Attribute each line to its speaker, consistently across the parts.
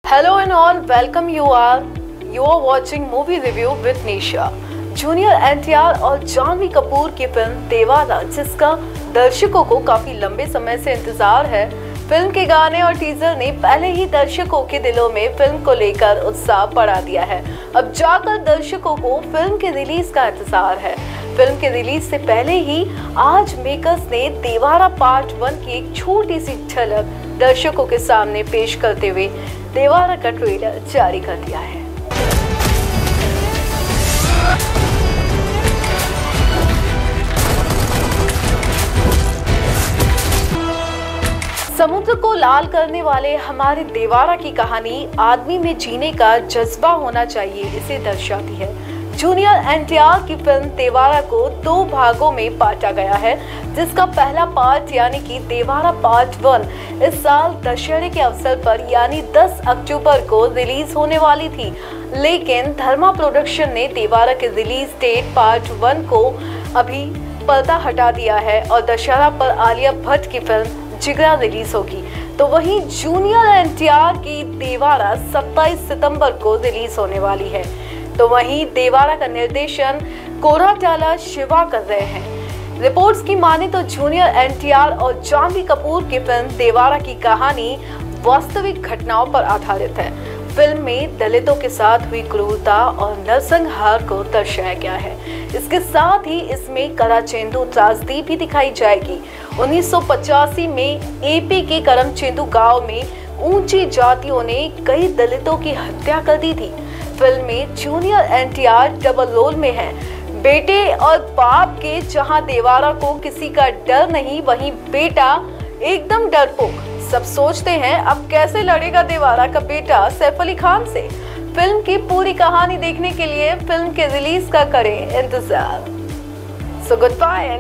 Speaker 1: Hello and all, welcome you are. You are watching movie review with Nisha. Junior NTR और जानवी कपूर की film Devara, जिसका दर्शकों को काफी लंबे समय से इंतजार है। फिल्म के गाने और टीजर ने पहले ही दर्शकों के दिलों में फिल्म को लेकर उत्साह बढ़ा दिया है। अब जाकर दर्शकों को फिल्म के रिलीज का इंतजार है। फिल्म के रिलीज से पहले ही आज मेकर्स ने देवारा पार्ट 1 की एक छोटी सी झलक दर्शकों के सामने पेश करते हुए देवारा का ट्रेलर जारी कर दिया है। समुद्र को लाल करने वाले हमारे देवारा की कहानी आदमी में जीने का जज्बा होना चाहिए, इसे दर्शाती है। जूनियर एनटीआर की फिल्म देवारा को 2 भागों में बांटा गया है, जिसका पहला पार्ट यानी कि देवारा पार्ट 1 इस साल दशहरे के अवसर पर यानी 10 अक्टूबर को रिलीज होने वाली थी, लेकिन धर्मा प्रोडक्शन ने देवारा के रिलीज डेट पार्ट 1 को अभी पर्दा हटा दिया है और दशहरा पर आलिया भट्ट की फिल्म जिगरा रिलीज होगी। तो वहीं जूनियर एनटीआर की देवारा 27 सितंबर को रिलीज होने वाली है। तो वहीं देवारा का निर्देशन कोराटाला शिवा कर रहे हैं। रिपोर्ट्स की माने तो जूनियर एनटीआर और जानवी कपूर की फिल्म देवारा की कहानी वास्तविक घटनाओं पर आधारित है। फिल्म में दलितों के साथ हुई क्रूरता और नरसंहार को दर्शाया गया है। इसके साथ ही इसमें कराचेंदू त्रासदी भी दिखाई जाएगी। 1985 में एपी के करमचेंदू गांव में ऊंची जातियों ने कई दलितों की हत्या कर दी थी। फिल्म में जूनियर एनटीआर डबल रोल में है। बेटे और बाप के जहां देवारा को किसी का डर नहीं, वहीं बेटा एकदम डरपोक। सब सोचते हैं अब कैसे लड़ेगा देवारा का बेटा सैफ अली खान से। फिल्म की पूरी कहानी देखने के लिए फिल्म के रिलीज का करें इंतजार। So goodbye.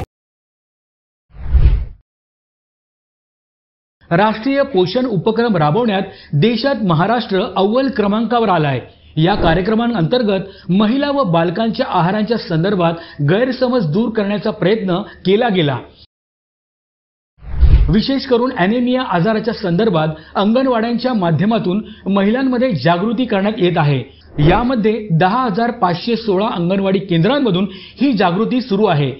Speaker 2: राष्ट्रीय पोषण उपक्रम राबवण्यात देशात महाराष्ट्र अव्वल क्रमांकावर आलाय। या कार्यक्रमांतर्गत महिला व बालकांच्या आहाराच्या संदर्भात गैरसमज दूर करण्याचा प्रयत्न केला गेला। विशेष करून ॲनेमिया आजाराच्या संदर्भात अंगणवाड्यांच्या माध्यमातून महिलांमध्ये जागृती करण्यात येत आहे। यामध्ये 10,516 अंगणवाडी केंद्रांमधून ही जागृती सुरू आहे।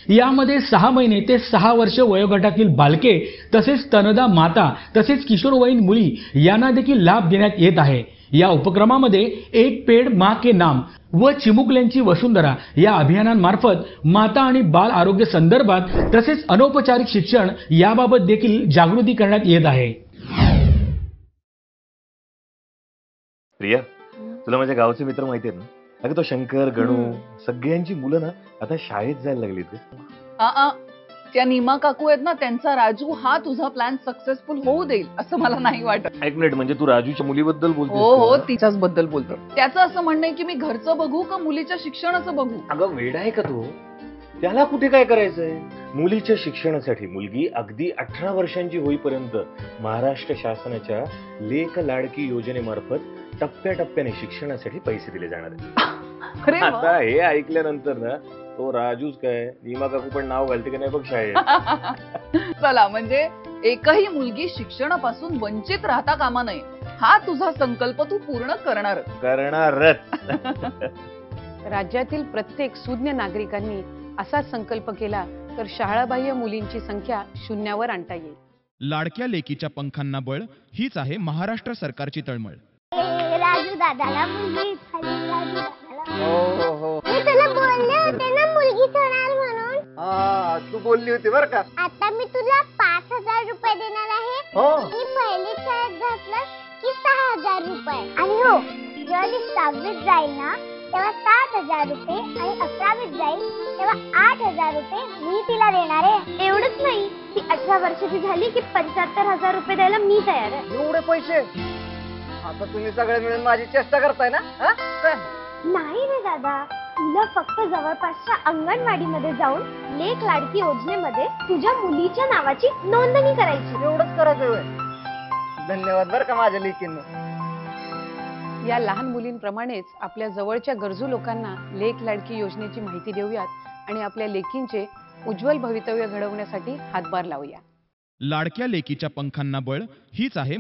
Speaker 2: यामध्ये 6 महिने ते 6 वर्ष वयोगटातील बालके तसेच स्तनदा माता तसेच किशोरवयीन मुली यांना देखील लाभ देण्यात येत आहे। या उपक्रमामध्ये एक पेड़ मां के नाम व चिमुकल्यांची वसुंधरा या अभियानांमार्फत माता आणि बाल आरोग्य संदर्भात तसेच अनौपचारिक शिक्षण याबाबत देखील जागृती करण्यात येत आहे।
Speaker 3: प्रिया, तुला माझ्या गावचे मित्र माहिती आहेत ना? अगं तो शंकर, गणू सगळ्यांची मुलं ना आता शाळेत जायला लागलीत।
Speaker 4: त्या नीमा काकू आहेत ना, त्यांचा राजू हा तुझा प्लॅन सक्सेसफुल होऊ देईल असं मला नाही वाटत।
Speaker 3: एक मिनिट, म्हणजे तू राजूच्या मुलीबद्दल बोलतोस?
Speaker 4: हो, तिच्याच बद्दल बोलतो। त्याचं असं म्हणणं आहे की मी घरचं बघू का मुलीच्या शिक्षणाचं बघू?
Speaker 3: अगं वेडा आहे का तू? त्याला कुठे काय करायचंय? मुलीच्या शिक्षणासाठी मुलगी अगदी 18 वर्षांची होईपर्यंत महाराष्ट्र शासनाच्या लेक लाडकी योजनेमार्फत टप्प्याटप्प्याने शिक्षणासाठी पैसे दिले जाणार आहेत। आता हे ऐकल्यानंतर ना तो राजूच काय नीमा काकू पण नाव घालते की नाही बघ शाळेत।
Speaker 4: चला, म्हणजे एकही मुलगी शिक्षणापासून वंचित राहता कामा नये हा तुझा संकल्प तू पूर्ण
Speaker 3: करणारच।
Speaker 5: राज्यातील प्रत्येक सुज्ञ नागरिकांनी असा संकल्प केला तर शाळाबाह्य मुलींची संख्या 0वर आणता येईल।
Speaker 6: लाडक्या लेकीच्या पंखांना बळ हीच आहे महाराष्ट्र सरकारची तळमळ।
Speaker 7: राजू दादाला मुलगी झाली, राजू दादाला। मी तुला बोलले होते ना मुलगी होणार म्हणून।
Speaker 3: तू बोलली होती बर का।
Speaker 7: आता मी तुला 5,000 रुपये देणार आहे। मी पहिली शाळेत घातलं की 6,000 रुपये। आणि हो, जेव्हा ती 6वीत जाईल ना तेव्हा 7,000 रुपये आणि 11वीत जाईल तेव्हा 8,000 रुपये मी तिला देणार आहे। एवढंच नाही, ती 18 वर्षाची झाली की 75,000 रुपये द्यायला मी तयार आहे।
Speaker 8: एवढे पैसे? आता तुम्ही सगळे मिळून माझी चेष्टा करताय ना?
Speaker 7: नाही रे दादा, तुला फक्त जवळपासच्या अंगणवाडीमध्ये जाऊन लेक लाडकी योजनेमध्ये तुझ्या मुलीच्या नावाची नोंदणी करायची।
Speaker 8: एवढंच करायचं? धन्यवाद बरं का माझ्या लेकींना।
Speaker 5: या लहान मुलींप्रमाणेच आपल्या जवळच्या गरजू लोकांना लेक लाडकी योजनेची माहिती देऊयात आणि आपल्या लेकींचे उज्ज्वल भवितव्य घडवण्यासाठी हातभार लावूया।
Speaker 6: लाडक्या लेकीच्या पंखांना बळ हीच आहे